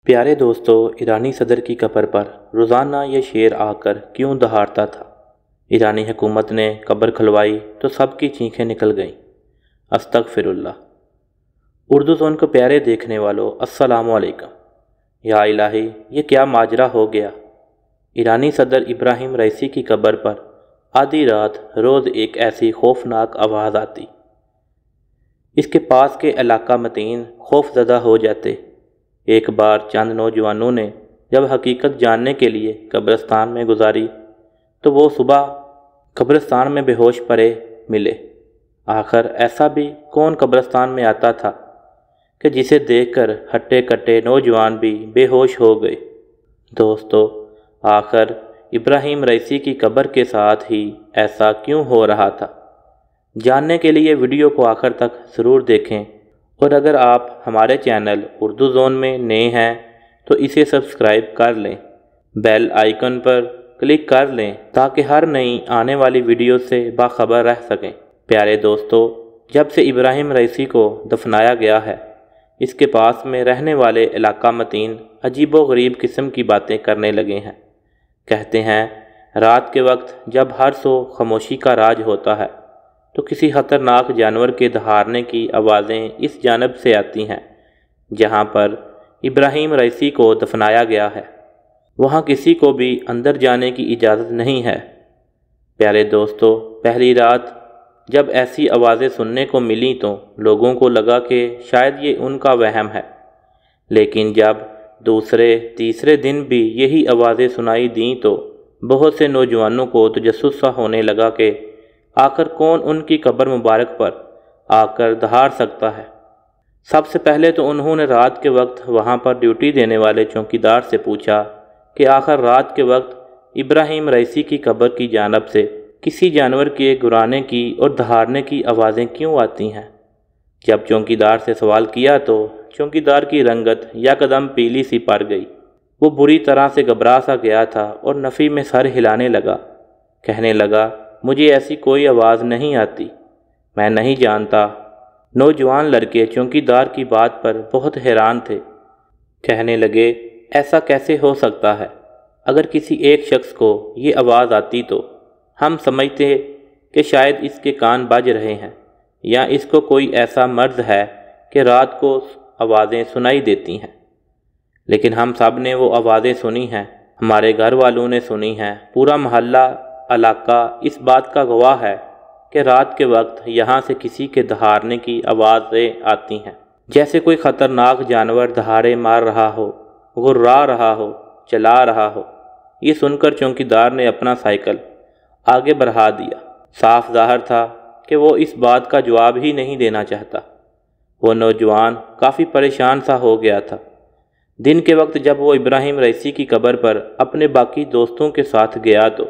پیارے دوستو، ایرانی صدر کی قبر پر روزانہ یہ شیر آ کر کیوں دہاڑتا تھا؟ ایرانی حکومت نے قبر کھلوائی تو سب کی چینخیں نکل گئیں۔ استغفر اللہ۔ اردو زون کو پیارے دیکھنے والوں، السلام علیکم۔ یا الہی، یہ کیا ماجرا ہو گیا؟ ایرانی صدر ابراہیم رئیسی کی قبر پر آدھی رات روز ایک ایسی خوفناک آواز آتی، اس کے پاس کے علاقہ متین خوف زدہ ہو جاتے۔ ایک بار چند نوجوانوں نے جب حقیقت جاننے کے لیے قبرستان میں گزاری تو وہ صبح قبرستان میں بے ہوش پڑے ملے۔ آخر ایسا بھی کون قبرستان میں آتا تھا کہ جسے دیکھ کر ہٹے کٹے نوجوان بھی بے ہوش ہو گئے؟ دوستو، آخر ابراہیم رئیسی کی قبر کے ساتھ ہی ایسا کیوں ہو رہا تھا؟ جاننے کے لیے ویڈیو کو آخر تک ضرور دیکھیں، اور اگر آپ ہمارے چینل اردو زون میں نئے ہیں تو اسے سبسکرائب کر لیں، بیل آئیکن پر کلک کر لیں تاکہ ہر نئی آنے والی ویڈیو سے باخبر رہ سکیں۔ پیارے دوستو، جب سے ابراہیم رئیسی کو دفنایا گیا ہے، اس کے پاس میں رہنے والے علاقہ متین عجیب و غریب قسم کی باتیں کرنے لگے ہیں۔ کہتے ہیں رات کے وقت جب ہر سو خاموشی کا راج ہوتا ہے تو کسی خطرناک جانور کے دہاڑنے کی آوازیں اس جانب سے آتی ہیں جہاں پر ابراہیم رئیسی کو دفنایا گیا ہے۔ وہاں کسی کو بھی اندر جانے کی اجازت نہیں ہے۔ پیارے دوستو، پہلی رات جب ایسی آوازیں سننے کو ملیں تو لوگوں کو لگا کہ شاید یہ ان کا وہم ہے، لیکن جب دوسرے تیسرے دن بھی یہی آوازیں سنائی دیں تو بہت سے نوجوانوں کو تجسس سا ہونے لگا کہ آخر کون ان کی قبر مبارک پر آ کر دہاڑ سکتا ہے۔ سب سے پہلے تو انہوں نے رات کے وقت وہاں پر ڈیوٹی دینے والے چوکیدار سے پوچھا کہ آخر رات کے وقت ابراہیم رئیسی کی قبر کی جانب سے کسی جانور کے گرانے کی اور دہاڑنے کی آوازیں کیوں آتی ہیں؟ جب چوکیدار سے سوال کیا تو چوکیدار کی رنگت یکدم پیلی سی پڑ گئی۔ وہ بری طرح سے گھبرا سا گیا تھا اور نفی میں سر ہلانے لگا، کہنے لگا مجھے ایسی کوئی آواز نہیں آتی، میں نہیں جانتا۔ نوجوان لڑکے چوکیدار کی بات پر بہت حیران تھے، کہنے لگے ایسا کیسے ہو سکتا ہے؟ اگر کسی ایک شخص کو یہ آواز آتی تو ہم سمجھتے کہ شاید اس کے کان بج رہے ہیں یا اس کو کوئی ایسا مرض ہے کہ رات کو آوازیں سنائی دیتی ہیں، لیکن ہم سب نے وہ آوازیں سنی ہیں، ہمارے گھر والوں نے سنی ہیں، پورا محلہ علاقہ اس بات کا گواہ ہے کہ رات کے وقت یہاں سے کسی کے دہاڑنے کی آوازیں آتی ہیں، جیسے کوئی خطرناک جانور دہاڑے مار رہا ہو، غرا رہا ہو، چلا رہا ہو۔ یہ سن کر چوکیدار نے اپنا سائیکل آگے بڑھا دیا۔ صاف ظاہر تھا کہ وہ اس بات کا جواب ہی نہیں دینا چاہتا۔ وہ نوجوان کافی پریشان سا ہو گیا تھا۔ دن کے وقت جب وہ ابراہیم رئیسی کی قبر پر اپنے باقی دوستوں کے ساتھ گیا تو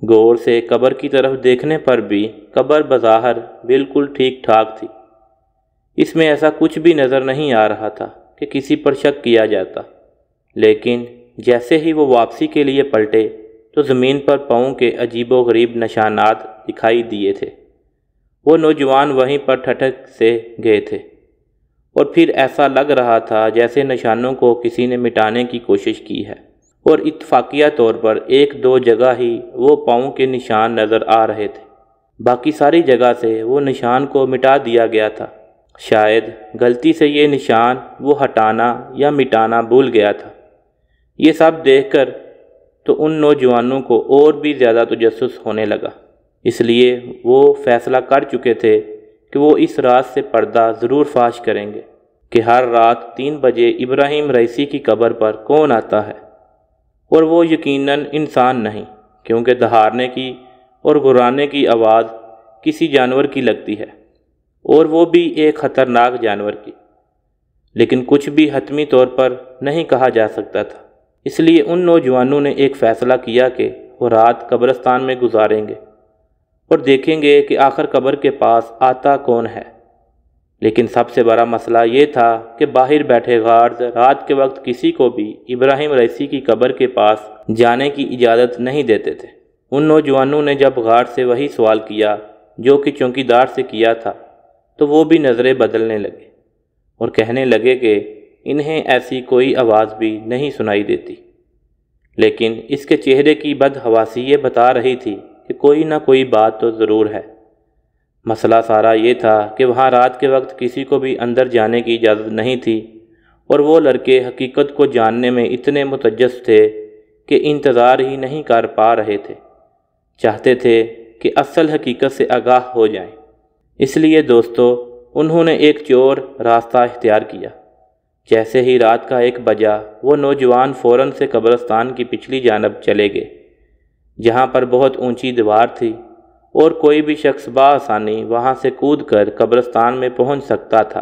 غور سے قبر کی طرف دیکھنے پر بھی قبر بظاہر بالکل ٹھیک ٹھاک تھی۔ اس میں ایسا کچھ بھی نظر نہیں آ رہا تھا کہ کسی پر شک کیا جاتا، لیکن جیسے ہی وہ واپسی کے لیے پلٹے تو زمین پر پاؤں کے عجیب و غریب نشانات دکھائی دیے تھے۔ وہ نوجوان وہیں پر ٹھٹک سے گئے تھے، اور پھر ایسا لگ رہا تھا جیسے نشانوں کو کسی نے مٹانے کی کوشش کی ہے، اور اتفاقیہ طور پر ایک دو جگہ ہی وہ پاؤں کے نشان نظر آ رہے تھے، باقی ساری جگہ سے وہ نشان کو مٹا دیا گیا تھا۔ شاید غلطی سے یہ نشان وہ ہٹانا یا مٹانا بھول گیا تھا۔ یہ سب دیکھ کر تو ان نوجوانوں کو اور بھی زیادہ تجسس ہونے لگا، اس لیے وہ فیصلہ کر چکے تھے کہ وہ اس راز سے پردہ ضرور فاش کریں گے کہ ہر رات 3 بجے ابراہیم رئیسی کی قبر پر کون آتا ہے، اور وہ یقیناً انسان نہیں، کیونکہ دہاڑنے کی اور گرانے کی آواز کسی جانور کی لگتی ہے، اور وہ بھی ایک خطرناک جانور کی، لیکن کچھ بھی حتمی طور پر نہیں کہا جا سکتا تھا۔ اس لیے ان نوجوانوں نے ایک فیصلہ کیا کہ وہ رات قبرستان میں گزاریں گے اور دیکھیں گے کہ آخر قبر کے پاس آتا کون ہے۔ لیکن سب سے بڑا مسئلہ یہ تھا کہ باہر بیٹھے غارز رات کے وقت کسی کو بھی ابراہیم رئیسی کی قبر کے پاس جانے کی اجازت نہیں دیتے تھے۔ ان نوجوانوں نے جب غار سے وہی سوال کیا جو کہ چوکیدار سے کیا تھا تو وہ بھی نظریں بدلنے لگے اور کہنے لگے کہ انہیں ایسی کوئی آواز بھی نہیں سنائی دیتی، لیکن اس کے چہرے کی بدحواسی یہ بتا رہی تھی کہ کوئی نہ کوئی بات تو ضرور ہے۔ مسئلہ سارا یہ تھا کہ وہاں رات کے وقت کسی کو بھی اندر جانے کی اجازت نہیں تھی، اور وہ لڑکے حقیقت کو جاننے میں اتنے متجس تھے کہ انتظار ہی نہیں کر پا رہے تھے، چاہتے تھے کہ اصل حقیقت سے آگاہ ہو جائیں۔ اس لیے دوستو، انہوں نے ایک چور راستہ اختیار کیا۔ جیسے ہی رات کا 1 بجا، وہ نوجوان فوراً سے قبرستان کی پچھلی جانب چلے گئے، جہاں پر بہت اونچی دیوار تھی اور کوئی بھی شخص بآسانی وہاں سے کود کر قبرستان میں پہنچ سکتا تھا۔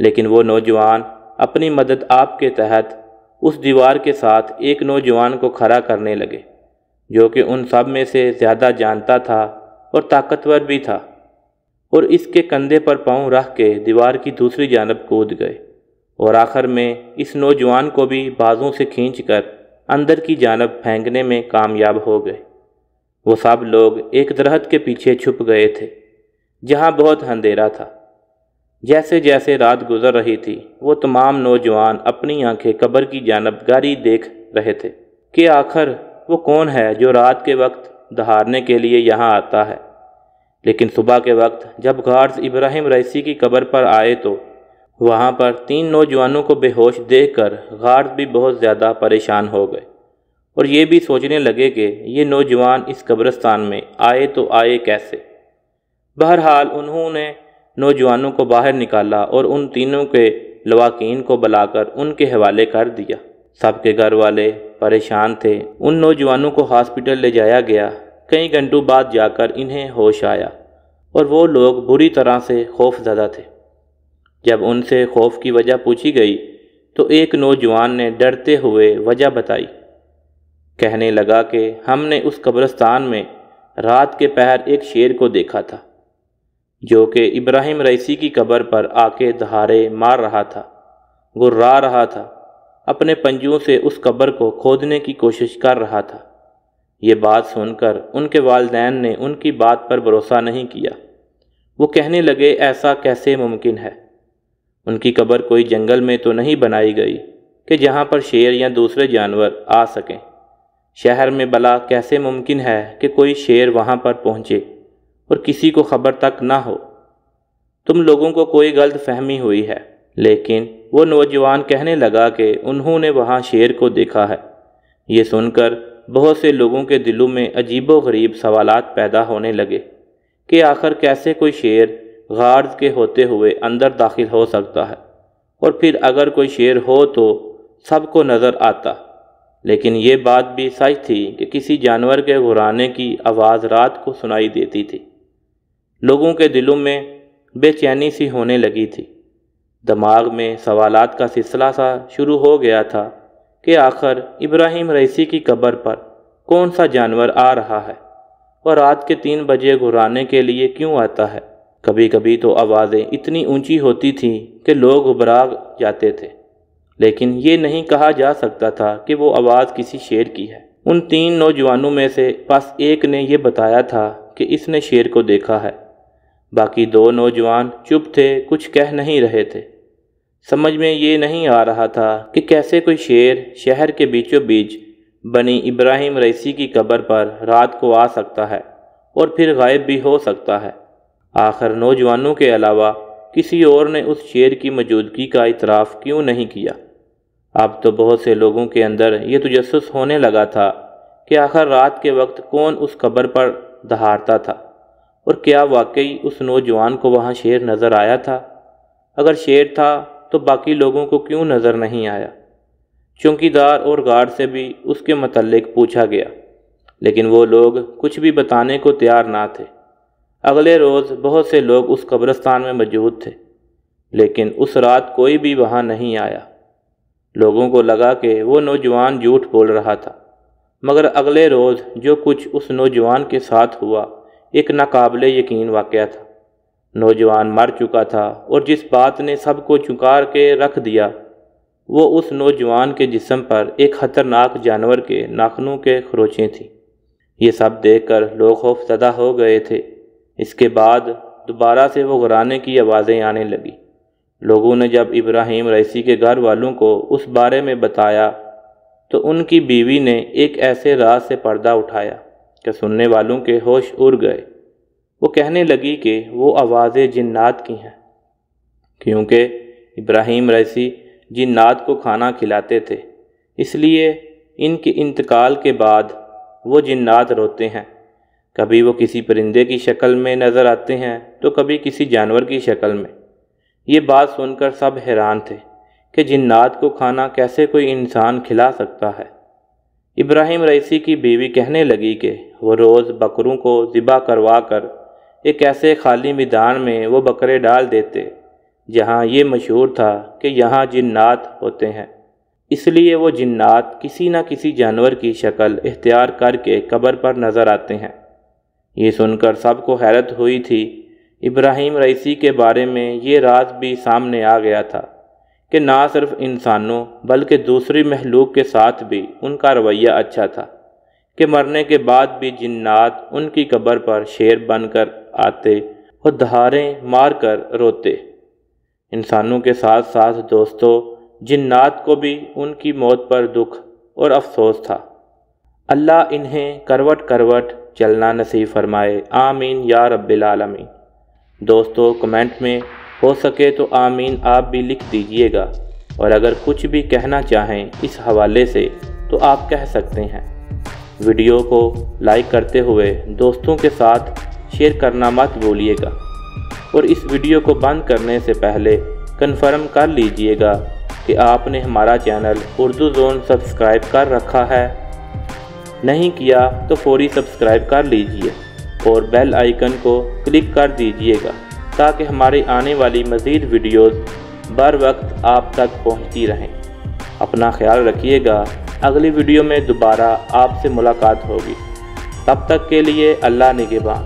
لیکن وہ نوجوان اپنی مدد آپ کے تحت اس دیوار کے ساتھ ایک نوجوان کو کھڑا کرنے لگے، جو کہ ان سب میں سے زیادہ جانتا تھا اور طاقتور بھی تھا، اور اس کے کندھے پر پاؤں رکھ کے دیوار کی دوسری جانب کود گئے، اور آخر میں اس نوجوان کو بھی بازوں سے کھینچ کر اندر کی جانب پھینکنے میں کامیاب ہو گئے۔ وہ سب لوگ ایک درخت کے پیچھے چھپ گئے تھے، جہاں بہت اندھیرا تھا۔ جیسے جیسے رات گزر رہی تھی، وہ تمام نوجوان اپنی آنکھیں قبر کی جانب گاری دیکھ رہے تھے کہ آخر وہ کون ہے جو رات کے وقت دہاڑنے کے لیے یہاں آتا ہے۔ لیکن صبح کے وقت جب گارڈز ابراہیم رئیسی کی قبر پر آئے تو وہاں پر 3 نوجوانوں کو بے ہوش دیکھ کر گارڈز بھی بہت زیادہ پریشان ہو گئے، اور یہ بھی سوچنے لگے کہ یہ نوجوان اس قبرستان میں آئے تو آئے کیسے۔ بہرحال انہوں نے نوجوانوں کو باہر نکالا اور ان تینوں کے لواحقین کو بلا کر ان کے حوالے کر دیا۔ سب کے گھر والے پریشان تھے۔ ان نوجوانوں کو ہاسپٹل لے جایا گیا۔ کئی گھنٹوں بعد جا کر انہیں ہوش آیا، اور وہ لوگ بری طرح سے خوف زدہ تھے۔ جب ان سے خوف کی وجہ پوچھی گئی تو ایک نوجوان نے ڈرتے ہوئے وجہ بتائی۔ کہنے لگا کہ ہم نے اس قبرستان میں رات کے پہر ایک شیر کو دیکھا تھا، جو کہ ابراہیم رئیسی کی قبر پر آ کے دہاڑے مار رہا تھا، گرا رہا تھا، اپنے پنجوں سے اس قبر کو کھودنے کی کوشش کر رہا تھا۔ یہ بات سن کر ان کے والدین نے ان کی بات پر بھروسہ نہیں کیا۔ وہ کہنے لگے ایسا کیسے ممکن ہے؟ ان کی قبر کوئی جنگل میں تو نہیں بنائی گئی کہ جہاں پر شیر یا دوسرے جانور آ سکیں۔ شہر میں بلا کیسے ممکن ہے کہ کوئی شیر وہاں پر پہنچے اور کسی کو خبر تک نہ ہو؟ تم لوگوں کو کوئی غلط فہمی ہوئی ہے۔ لیکن وہ نوجوان کہنے لگا کہ انہوں نے وہاں شیر کو دیکھا ہے۔ یہ سن کر بہت سے لوگوں کے دلوں میں عجیب و غریب سوالات پیدا ہونے لگے کہ آخر کیسے کوئی شیر غارز کے ہوتے ہوئے اندر داخل ہو سکتا ہے، اور پھر اگر کوئی شیر ہو تو سب کو نظر آتا۔ لیکن یہ بات بھی سچ تھی کہ کسی جانور کے گھرانے کی آواز رات کو سنائی دیتی تھی۔ لوگوں کے دلوں میں بے چینی سی ہونے لگی تھی۔ دماغ میں سوالات کا سلسلہ سا شروع ہو گیا تھا کہ آخر ابراہیم رئیسی کی قبر پر کون سا جانور آ رہا ہے، اور رات کے 3 بجے گھرانے کے لیے کیوں آتا ہے۔ کبھی کبھی تو آوازیں اتنی اونچی ہوتی تھیں کہ لوگ گھبرا جاتے تھے، لیکن یہ نہیں کہا جا سکتا تھا کہ وہ آواز کسی شیر کی ہے۔ ان 3 نوجوانوں میں سے بس ایک نے یہ بتایا تھا کہ اس نے شیر کو دیکھا ہے۔ باقی 2 نوجوان چپ تھے، کچھ کہہ نہیں رہے تھے۔ سمجھ میں یہ نہیں آ رہا تھا کہ کیسے کوئی شیر شہر کے بیچوں بیچ بنی ابراہیم رئیسی کی قبر پر رات کو آ سکتا ہے اور پھر غائب بھی ہو سکتا ہے۔ آخر نوجوانوں کے علاوہ کسی اور نے اس شیر کی موجودگی کا اعتراف کیوں نہیں کیا؟ اب تو بہت سے لوگوں کے اندر یہ تجسس ہونے لگا تھا کہ آخر رات کے وقت کون اس قبر پر دہاڑتا تھا، اور کیا واقعی اس نوجوان کو وہاں شیر نظر آیا تھا؟ اگر شیر تھا تو باقی لوگوں کو کیوں نظر نہیں آیا؟ چوکیدار اور گارڈ سے بھی اس کے متعلق پوچھا گیا، لیکن وہ لوگ کچھ بھی بتانے کو تیار نہ تھے۔ اگلے روز بہت سے لوگ اس قبرستان میں موجود تھے، لیکن اس رات کوئی بھی وہاں نہیں آیا۔ لوگوں کو لگا کہ وہ نوجوان جھوٹ بول رہا تھا، مگر اگلے روز جو کچھ اس نوجوان کے ساتھ ہوا ایک ناقابل یقین واقعہ تھا۔ نوجوان مر چکا تھا، اور جس بات نے سب کو چونکا کے رکھ دیا وہ اس نوجوان کے جسم پر ایک خطرناک جانور کے ناخنوں کے خروچیں تھیں۔ یہ سب دیکھ کر لوگ خوف زدہ ہو گئے تھے۔ اس کے بعد دوبارہ سے وہ گھرانے کی آوازیں آنے لگی۔ لوگوں نے جب ابراہیم رئیسی کے گھر والوں کو اس بارے میں بتایا تو ان کی بیوی نے ایک ایسے راز سے پردہ اٹھایا کہ سننے والوں کے ہوش اڑ گئے۔ وہ کہنے لگی کہ وہ آوازیں جنات کی ہیں، کیونکہ ابراہیم رئیسی جنات کو کھانا کھلاتے تھے، اس لیے ان کے انتقال کے بعد وہ جنات روتے ہیں۔ کبھی وہ کسی پرندے کی شکل میں نظر آتے ہیں تو کبھی کسی جانور کی شکل میں۔ یہ بات سن کر سب حیران تھے کہ جنات کو کھانا کیسے کوئی انسان کھلا سکتا ہے۔ ابراہیم رئیسی کی بیوی کہنے لگی کہ وہ روز بکروں کو ذبح کروا کر ایک ایسے خالی میدان میں وہ بکرے ڈال دیتے جہاں یہ مشہور تھا کہ یہاں جنات ہوتے ہیں، اس لیے وہ جنات کسی نہ کسی جانور کی شکل اختیار کر کے قبر پر نظر آتے ہیں۔ یہ سن کر سب کو حیرت ہوئی تھی۔ ابراہیم رئیسی کے بارے میں یہ راز بھی سامنے آ گیا تھا کہ نہ صرف انسانوں بلکہ دوسری مخلوق کے ساتھ بھی ان کا رویہ اچھا تھا کہ مرنے کے بعد بھی جنات ان کی قبر پر شیر بن کر آتے اور دہاڑیں مار کر روتے۔ انسانوں کے ساتھ ساتھ دوستوں، جنات کو بھی ان کی موت پر دکھ اور افسوس تھا۔ اللہ انہیں کروٹ کروٹ چلنا نصیب فرمائے، آمین یا رب العالمین۔ دوستو، کمنٹ میں ہو سکے تو آمین آپ بھی لکھ دیجئے گا، اور اگر کچھ بھی کہنا چاہیں اس حوالے سے تو آپ کہہ سکتے ہیں۔ ویڈیو کو لائک کرتے ہوئے دوستوں کے ساتھ شیئر کرنا مت بھولیے گا، اور اس ویڈیو کو بند کرنے سے پہلے کنفرم کر لیجئے گا کہ آپ نے ہمارا چینل اردو زون سبسکرائب کر رکھا ہے۔ نہیں کیا تو فوری سبسکرائب کر لیجئے اور بیل آئیکن کو کلک کر دیجئے گا تاکہ ہماری آنے والی مزید ویڈیوز بر وقت آپ تک پہنچتی رہیں۔ اپنا خیال رکھیے گا، اگلی ویڈیو میں دوبارہ آپ سے ملاقات ہوگی۔ تب تک کے لیے اللہ نگہباں۔